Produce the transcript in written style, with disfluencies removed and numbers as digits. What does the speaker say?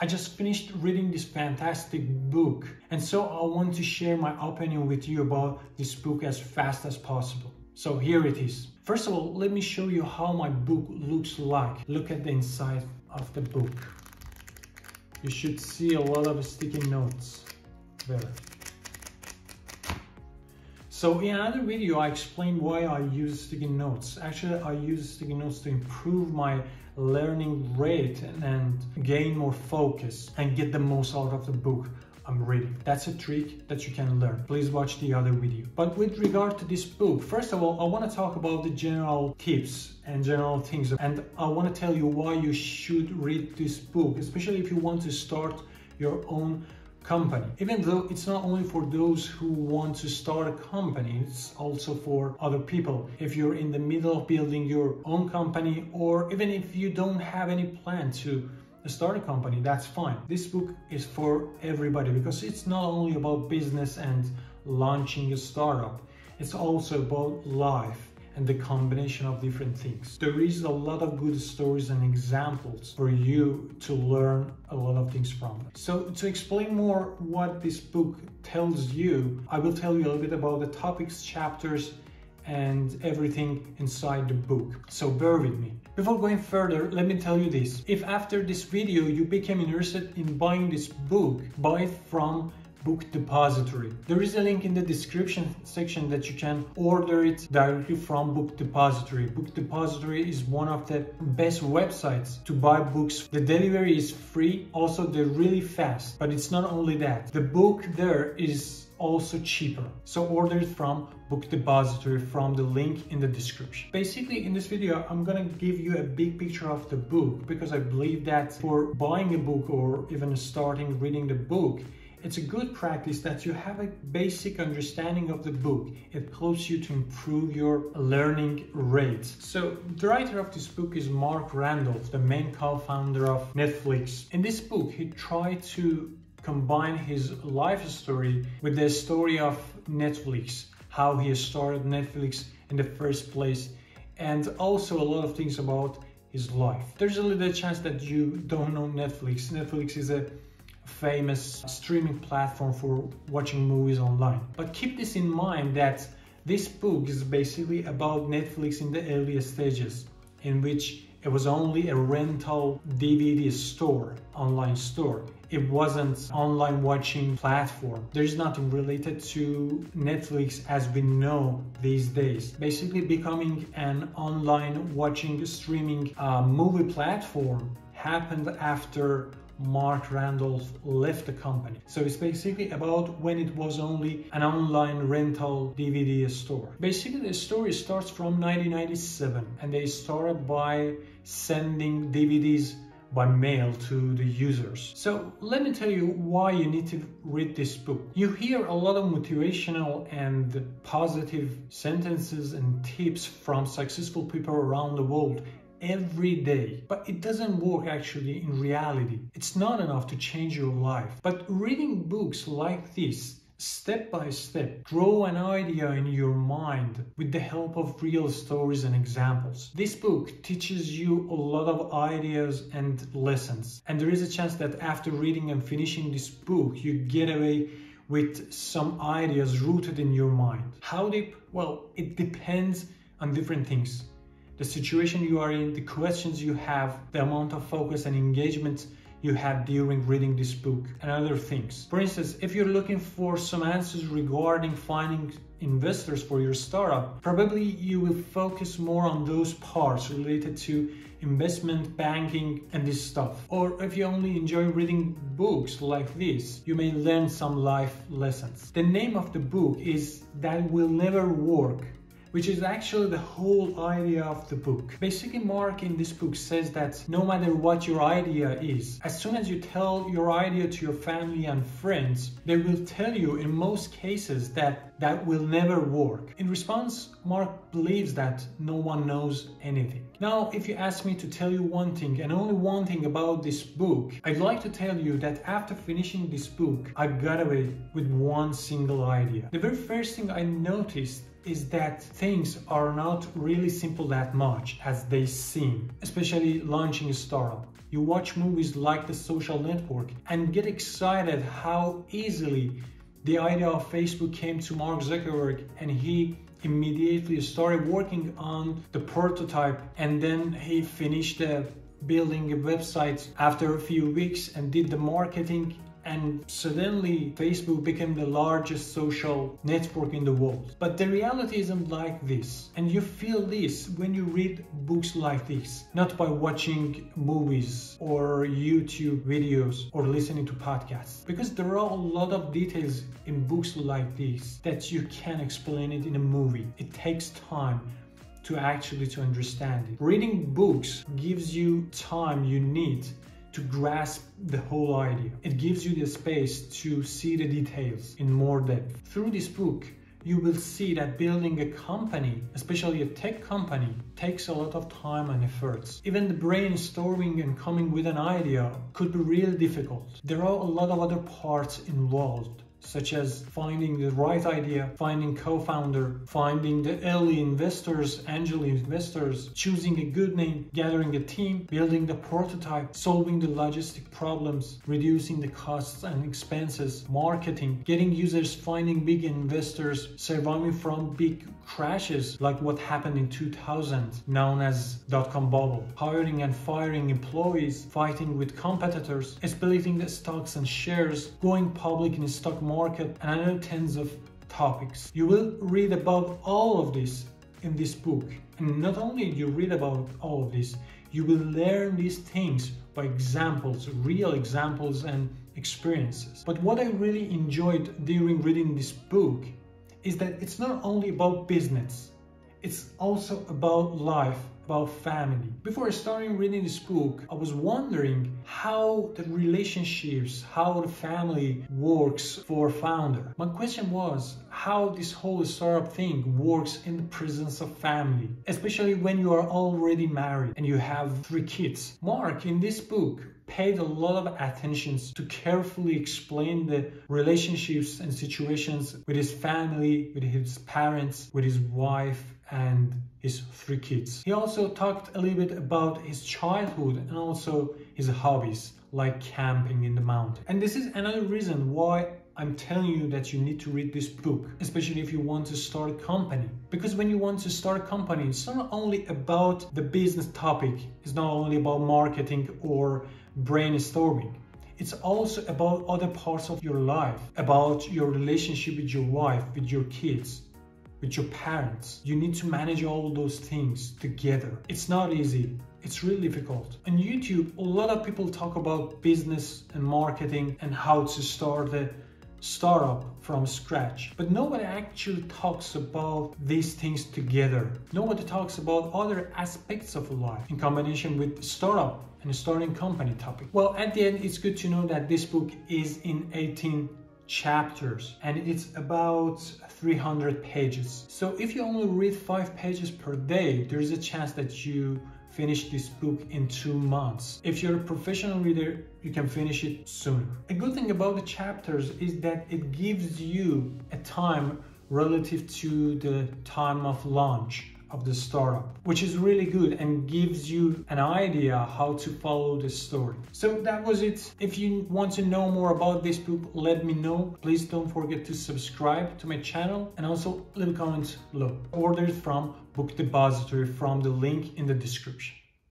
I just finished reading this fantastic book, and so I want to share my opinion with you about this book as fast as possible. So here it is. First of all, let me show you how my book looks like. Look at the inside of the book. You should see a lot of sticky notes there. So in another video, I explained why I use sticky notes. Actually, I use sticky notes to improve my learning rate and gain more focus and get the most out of the book I'm reading. That's a trick that you can learn. Please watch the other video. But with regard to this book, first of all, I want to talk about the general tips and general things. And I want to tell you why you should read this book, especially if you want to start your own company. Even though it's not only for those who want to start a company, it's also for other people. If you're in the middle of building your own company, or even if you don't have any plan to start a company, that's fine. This book is for everybody because it's not only about business and launching a startup, it's also about life and the combination of different things. There is a lot of good stories and examples for you to learn a lot of things from. So to explain more what this book tells you, I will tell you a little bit about the topics, chapters, and everything inside the book. So bear with me. Before going further, let me tell you this. If after this video you became interested in buying this book, buy it from Book Depository. There is a link in the description section that you can order it directly from Book Depository. Book Depository is one of the best websites to buy books. The delivery is free, also they're really fast. But it's not only that. The book there is also cheaper. So order it from Book Depository from the link in the description. Basically in this video I'm gonna give you a big picture of the book because I believe that for buying a book or even starting reading the book, it's a good practice that you have a basic understanding of the book. It helps you to improve your learning rate. So the writer of this book is Mark Randolph, the main co-founder of Netflix. In this book, he tried to combine his life story with the story of Netflix, how he started Netflix in the first place, and also a lot of things about his life. There's a little chance that you don't know Netflix. Netflix is a famous streaming platform for watching movies online. But keep this in mind that this book is basically about Netflix in the earliest stages, in which it was only a rental DVD store, online store. It wasn't online watching platform. There's nothing related to Netflix as we know these days. Basically becoming an online watching streaming movie platform happened after Mark Randolph left the company. So it's basically about when it was only an online rental DVD store. Basically the story starts from 1997 and they started by sending DVDs by mail to the users. So let me tell you why you need to read this book. You hear a lot of motivational and positive sentences and tips from successful people around the world every day, but it doesn't work actually in reality. It's not enough to change your life. But reading books like this, step by step, grow an idea in your mind with the help of real stories and examples. This book teaches you a lot of ideas and lessons. And there is a chance that after reading and finishing this book, you get away with some ideas rooted in your mind. How deep? Well, it depends on different things. The situation you are in, the questions you have, the amount of focus and engagement you have during reading this book, and other things. For instance, if you're looking for some answers regarding finding investors for your startup, probably you will focus more on those parts related to investment, banking, and this stuff. Or if you only enjoy reading books like this, you may learn some life lessons. The name of the book is That Will Never Work, which is actually the whole idea of the book. Basically, Mark in this book says that no matter what your idea is, as soon as you tell your idea to your family and friends, they will tell you in most cases that that will never work. In response, Mark believes that no one knows anything. Now, if you ask me to tell you one thing and only one thing about this book, I'd like to tell you that after finishing this book, I got away with one single idea. The very first thing I noticed is that things are not really simple that much as they seem, especially launching a startup. You watch movies like The Social Network and get excited how easily the idea of Facebook came to Mark Zuckerberg, and he immediately started working on the prototype, and then he finished building a website after a few weeks and did the marketing, and suddenly Facebook became the largest social network in the world. But the reality isn't like this, and you feel this when you read books like this, not by watching movies or YouTube videos or listening to podcasts, because there are a lot of details in books like this that you can't explain it in a movie. It takes time to understand it. Reading books gives you time you need to grasp the whole idea. It gives you the space to see the details in more depth. Through this book, you will see that building a company, especially a tech company, takes a lot of time and efforts. Even the brainstorming and coming with an idea could be really difficult. There are a lot of other parts involved, such as finding the right idea, finding co-founder, finding the early investors, angel investors, choosing a good name, gathering a team, building the prototype, solving the logistic problems, reducing the costs and expenses, marketing, getting users, finding big investors, surviving from big crashes like what happened in 2000, known as dot-com bubble, hiring and firing employees, fighting with competitors, splitting the stocks and shares, going public in the stock market, and other tens of topics. You will read about all of this in this book. And not only you read about all of this, you will learn these things by examples, real examples and experiences. But what I really enjoyed during reading this book is that it's not only about business, it's also about life, about family. Before I started reading this book, I was wondering how the relationships, how the family works for a founder. My question was how this whole startup thing works in the presence of family, especially when you are already married and you have 3 kids. Mark, in this book, paid a lot of attention to carefully explain the relationships and situations with his family, with his parents, with his wife, and his 3 kids. He also talked a little bit about his childhood and also his hobbies, like camping in the mountain. And this is another reason why I'm telling you that you need to read this book, especially if you want to start a company. Because when you want to start a company, it's not only about the business topic, it's not only about marketing or brainstorming. It's also about other parts of your life, about your relationship with your wife, with your kids, with your parents. You need to manage all those things together. It's not easy. It's really difficult. On YouTube, a lot of people talk about business and marketing and how to start a startup from scratch. But nobody actually talks about these things together. Nobody talks about other aspects of life in combination with startup and starting company topic. Well, at the end, it's good to know that this book is in 18 chapters and it's about 300 pages. So if you only read 5 pages per day, there is a chance that you finish this book in 2 months. If you're a professional reader, you can finish it sooner. A good thing about the chapters is that it gives you a time relative to the time of launch of the startup, which is really good and gives you an idea how to follow the story. So that was it. If you want to know more about this book, let me know. Please don't forget to subscribe to my channel and also leave a comment below. Order it from Book Depository from the link in the description.